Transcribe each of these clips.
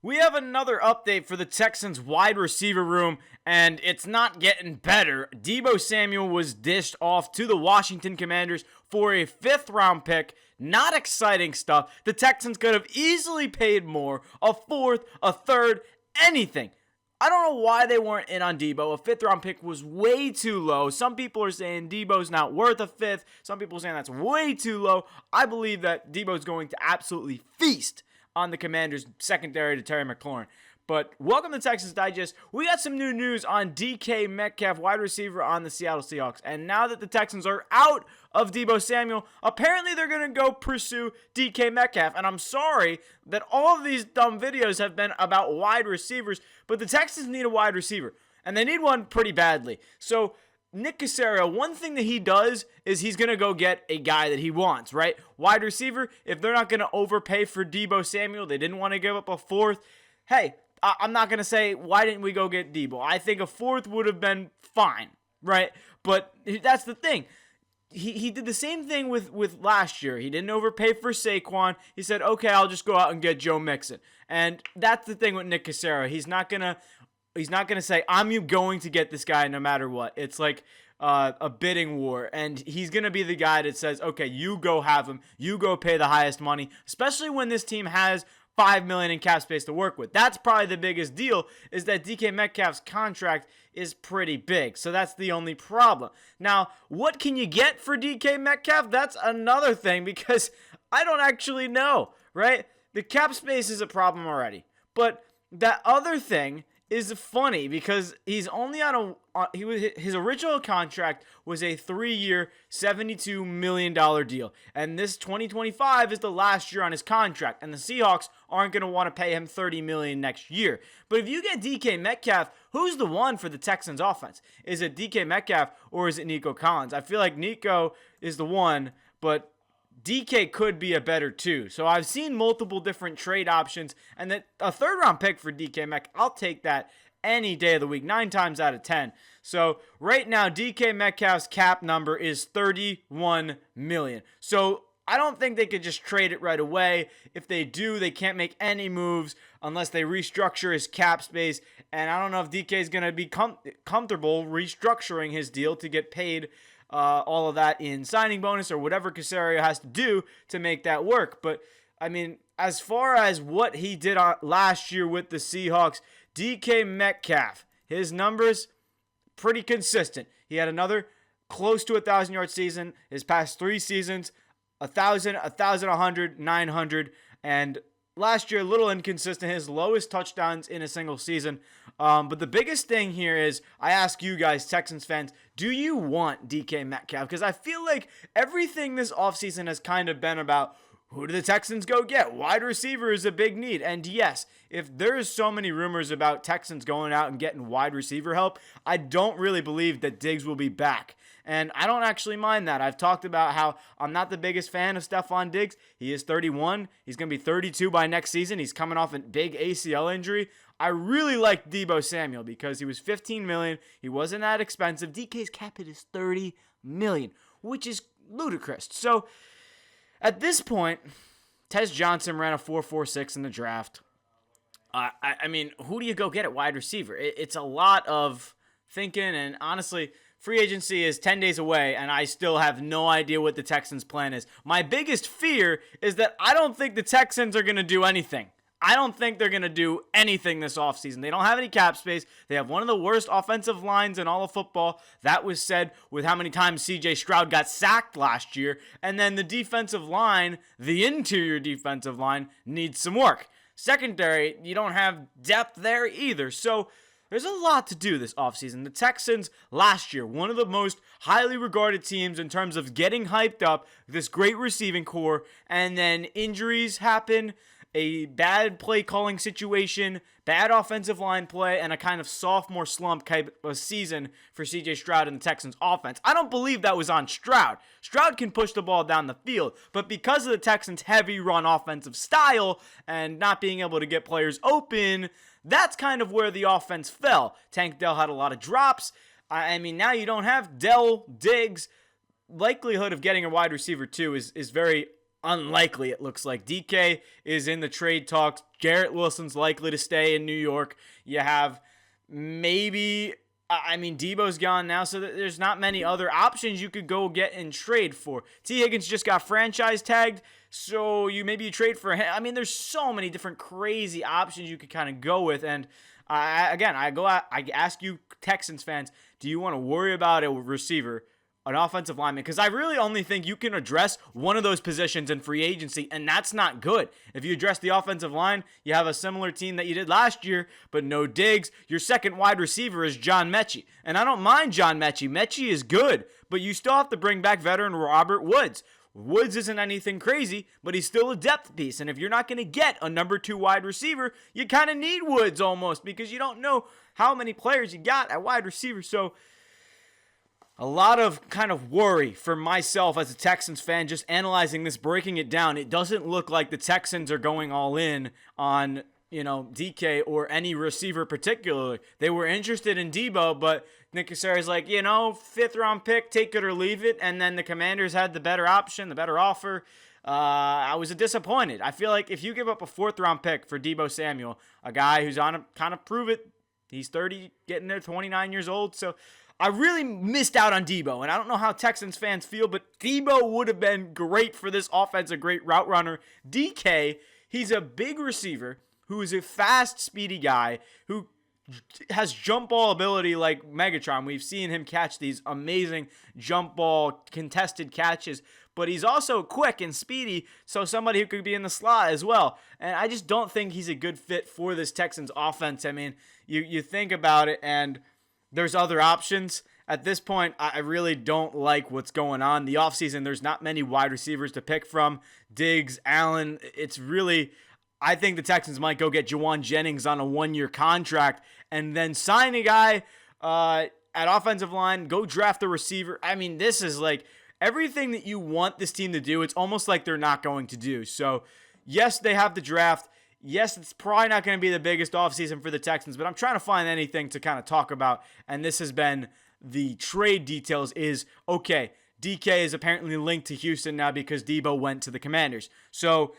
We have another update for the Texans wide receiver room, and it's not getting better. Deebo Samuel was dished off to the Washington Commanders for a 5th-round pick. Not exciting stuff. The Texans could have easily paid more, a 4th, a 3rd, anything. I don't know why they weren't in on Deebo. A 5th-round pick was way too low. Some people are saying Deebo's not worth a 5th. Some people are saying that's way too low. I believe that Deebo's going to absolutely feast on the Commanders' secondary to Terry McLaurin. But welcome to Texans Digest. We got some new news on DK Metcalf, wide receiver on the Seattle Seahawks. And now that the Texans are out of Deebo Samuel, apparently they're going to go pursue DK Metcalf. And I'm sorry that all of these dumb videos have been about wide receivers, but the Texans need a wide receiver. And they need one pretty badly. So Nick Caserio, one thing that he does is he's going to go get a guy that he wants, right? Wide receiver, if they're not going to overpay for Deebo Samuel, they didn't want to give up a 4th. Hey, I'm not going to say, why didn't we go get Deebo? I think a 4th would have been fine, right? But that's the thing. He did the same thing with last year. He didn't overpay for Saquon. He said, okay, I'll just go out and get Joe Mixon. And that's the thing with Nick Caserio. He's not going to say, I'm going to get this guy no matter what. It's like a bidding war. And he's going to be the guy that says, okay, you go have him. You go pay the highest money, especially when this team has $5 million in cap space to work with. That's probably the biggest deal, is that DK Metcalf's contract is pretty big. So that's the only problem. Now, what can you get for DK Metcalf? That's another thing, because I don't actually know, right? The cap space is a problem already. But that other thing is funny, because he's only on his original contract was a 3-year, $72 million deal. And this 2025 is the last year on his contract. And the Seahawks aren't going to want to pay him $30 million next year. But if you get DK Metcalf, who's the one for the Texans offense? Is it DK Metcalf or is it Nico Collins? I feel like Nico is the one, but DK could be a better 2. So I've seen multiple different trade options, and that a 3rd-round pick for DK Metcalf, I'll take that any day of the week, 9 times out of 10. So right now, DK Metcalf's cap number is $31 million. So I don't think they could just trade it right away. If they do, they can't make any moves unless they restructure his cap space. And I don't know if DK is going to be comfortable restructuring his deal to get paid all of that in signing bonus or whatever Caserio has to do to make that work. But, I mean, as far as what he did last year with the Seahawks, DK Metcalf, his numbers, pretty consistent. He had another close to 1,000-yard season. His past 3 seasons, 1,000, 1,100, 900, and last year, a little inconsistent. His lowest touchdowns in a single season. But the biggest thing here is, I ask you guys, Texans fans, do you want DK Metcalf? Because I feel like everything this offseason has kind of been about, who do the Texans go get? Wide receiver is a big need. And yes, if there's so many rumors about Texans going out and getting wide receiver help, I don't really believe that Diggs will be back. And I don't actually mind that. I've talked about how I'm not the biggest fan of Stephon Diggs. He is 31. He's going to be 32 by next season. He's coming off a big ACL injury. I really like Deebo Samuel because he was $15 million. He wasn't that expensive. DK's cap hit is $30 million, which is ludicrous. So at this point, Tez Johnson ran a 4.46 in the draft. I mean, who do you go get at wide receiver? It's a lot of thinking, and honestly, free agency is 10 days away, and I still have no idea what the Texans' plan is. My biggest fear is that I don't think the Texans are going to do anything. I don't think they're going to do anything this offseason. They don't have any cap space. They have one of the worst offensive lines in all of football. That was said with how many times CJ Stroud got sacked last year. And then the defensive line, the interior defensive line, needs some work. Secondary, you don't have depth there either. So there's a lot to do this offseason. The Texans last year, one of the most highly regarded teams in terms of getting hyped up, this great receiving core, and then injuries happen, a bad play calling situation, bad offensive line play, and a kind of sophomore slump type of season for CJ Stroud and the Texans offense. I don't believe that was on Stroud. Stroud can push the ball down the field, but because of the Texans' heavy run offensive style and not being able to get players open, that's kind of where the offense fell. Tank Dell had a lot of drops. I mean, now you don't have Dell, Diggs. Likelihood of getting a wide receiver too is very unlikely, it looks like. DK is in the trade talks. Garrett Wilson's likely to stay in New York. You have maybe, I mean, Deebo's gone now, so there's not many other options you could go get and trade for. T. Higgins just got franchise tagged, so you trade for him. I mean, there's so many different crazy options you could kind of go with. And I ask you Texans fans, do you want to worry about a receiver, an offensive lineman? Because I really only think you can address one of those positions in free agency, and that's not good. If you address the offensive line, you have a similar team that you did last year, but no Diggs. Your second wide receiver is John Mechie, and I don't mind John Mechie. Mechie is good, but you still have to bring back veteran Robert Woods. Woods isn't anything crazy, but he's still a depth piece, and if you're not going to get a number 2 wide receiver, you kind of need Woods almost, because you don't know how many players you got at wide receiver. So a lot of kind of worry for myself as a Texans fan, just analyzing this, breaking it down. It doesn't look like the Texans are going all in on, DK or any receiver particularly. They were interested in Deebo, but Nick Caserio's like, 5th round pick, take it or leave it. And then the Commanders had the better option, the better offer. I was disappointed. I feel like if you give up a 4th round pick for Deebo Samuel, a guy who's on a kind of prove it, he's 30, getting there, 29 years old. So I really missed out on Deebo, and I don't know how Texans fans feel, but Deebo would have been great for this offense, a great route runner. DK, he's a big receiver who is a fast, speedy guy who has jump ball ability like Megatron. We've seen him catch these amazing jump ball contested catches, but he's also quick and speedy, so somebody who could be in the slot as well. And I just don't think he's a good fit for this Texans offense. I mean, you think about it, and there's other options. At this point, I really don't like what's going on. The offseason, there's not many wide receivers to pick from. Diggs, Allen, it's really, I think the Texans might go get Juwan Jennings on a 1-year contract and then sign a guy at offensive line, go draft a receiver. I mean, this is like everything that you want this team to do, it's almost like they're not going to do. So, yes, they have the draft. Yes, it's probably not going to be the biggest offseason for the Texans, but I'm trying to find anything to kind of talk about, and this has been the trade details is, okay, DK is apparently linked to Houston now because Deebo went to the Commanders. So,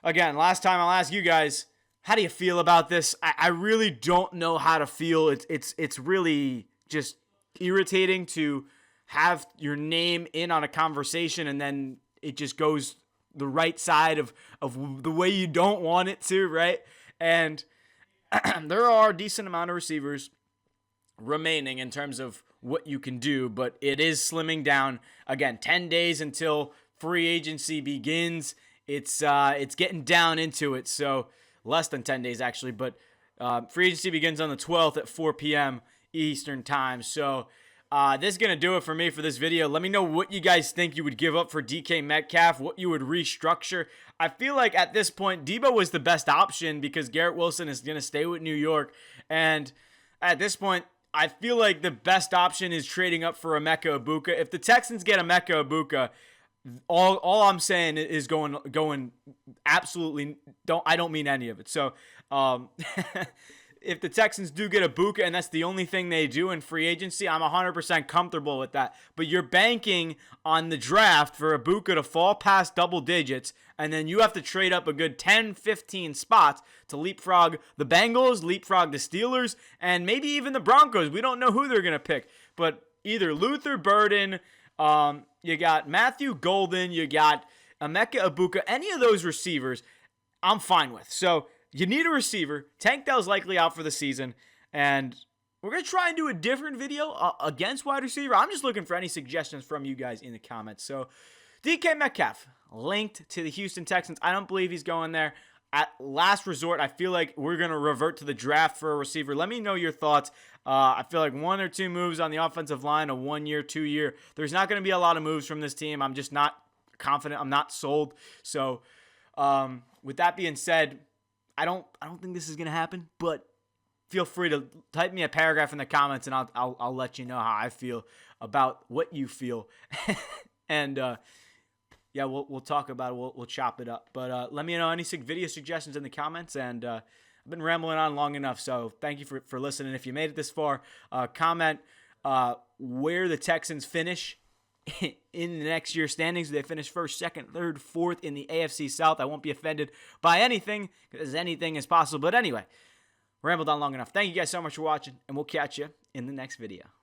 again, last time I'll ask you guys, how do you feel about this? I really don't know how to feel. It's really just irritating to have your name in on a conversation and then it just goes the right side of the way you don't want it to, right? And there are a decent amount of receivers remaining in terms of what you can do, but it is slimming down. Again, 10 days until free agency begins. It's getting down into it, so less than 10 days actually, but free agency begins on the 12th at 4 p.m. Eastern time. So this is going to do it for me for this video. Let me know what you guys think you would give up for DK Metcalf, what you would restructure. I feel like at this point, Deebo was the best option because Garrett Wilson is going to stay with New York. And at this point, I feel like the best option is trading up for Emeka Egbuka. If the Texans get Emeka Egbuka, all I'm saying is going absolutely I don't mean any of it. So if the Texans do get Egbuka and that's the only thing they do in free agency, I'm 100% comfortable with that. But you're banking on the draft for Egbuka to fall past double digits, and then you have to trade up a good 10, 15 spots to leapfrog the Bengals, leapfrog the Steelers, and maybe even the Broncos. We don't know who they're going to pick, but either Luther Burden, you got Matthew Golden, you got Emeka Egbuka, any of those receivers, I'm fine with. So you need a receiver. Tank Dell's likely out for the season, and we're going to try and do a different video against wide receiver. I'm just looking for any suggestions from you guys in the comments. So DK Metcalf, linked to the Houston Texans. I don't believe he's going there. At last resort, I feel like we're going to revert to the draft for a receiver. Let me know your thoughts. I feel like 1 or 2 moves on the offensive line, a 1-year, 2-year. There's not going to be a lot of moves from this team. I'm just not confident. I'm not sold. So with that being said, I don't think this is going to happen, but feel free to type me a paragraph in the comments, and I'll let you know how I feel about what you feel. And yeah, we'll talk about it. We'll chop it up. But let me know any video suggestions in the comments. And I've been rambling on long enough, so thank you for listening. If you made it this far, comment where the Texans finish in the next year's standings. They finish first, second, third, fourth in the AFC South. I won't be offended by anything, because anything is possible. But anyway, rambled on long enough. Thank you guys so much for watching, and we'll catch you in the next video.